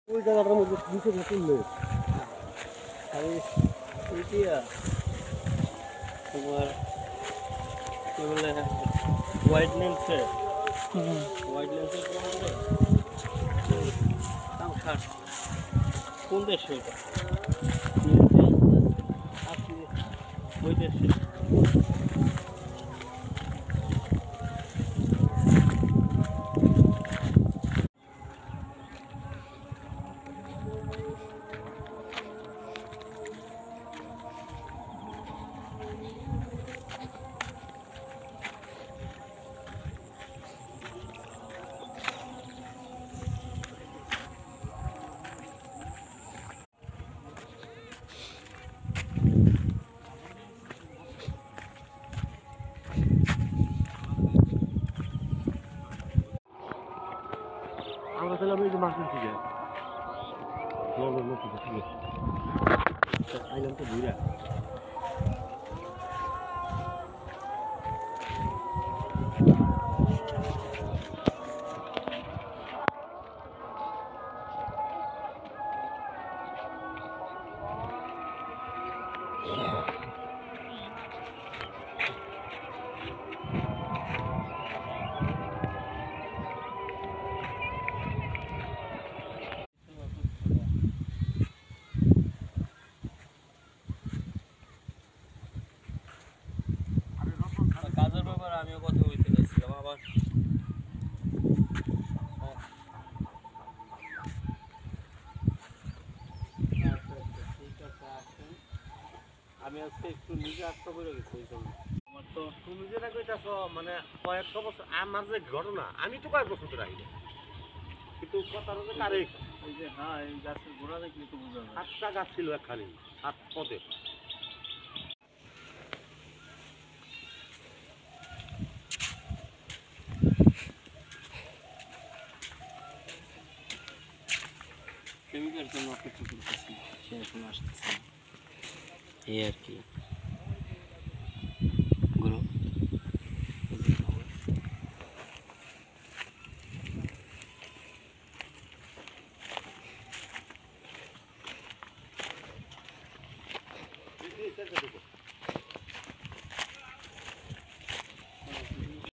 ওই জায়গাটার মধ্যে নিচে তুললে আমি ওইটিয়া তোমার কি বলে হোয়াইট লেন্সের দাম 60। কোন দেশে এটা? ওই দেশে আমরা তাহলে আমি এই যে মাছ থেকে নতুন ঠিক আছে আইলাম তো ঘুরা কাজের ব্যাপারে আমিও কথা বলতে চাচ্ছিলাম আবার আমি আজকে একটু নিজে আটকা পড়ে গেছি ওই জন্য। আমার তো তুমি যেটা কইতাছ মানে কয়েকশো বছর আমার যে ঘটনা আমি তো কয়েক বছর ধরে আইনি কিন্তু কথার হচ্ছে কারেক্ট এই যে হ্যাঁ এই গাছের গোড়া দেখলে তো বোঝা যায়। 7টা গাছ ছিল একখানি 7 পদে প্রেমিকার জন্য অপেক্ষা করতেছি, সে এখন আসতেছে এই আর কি।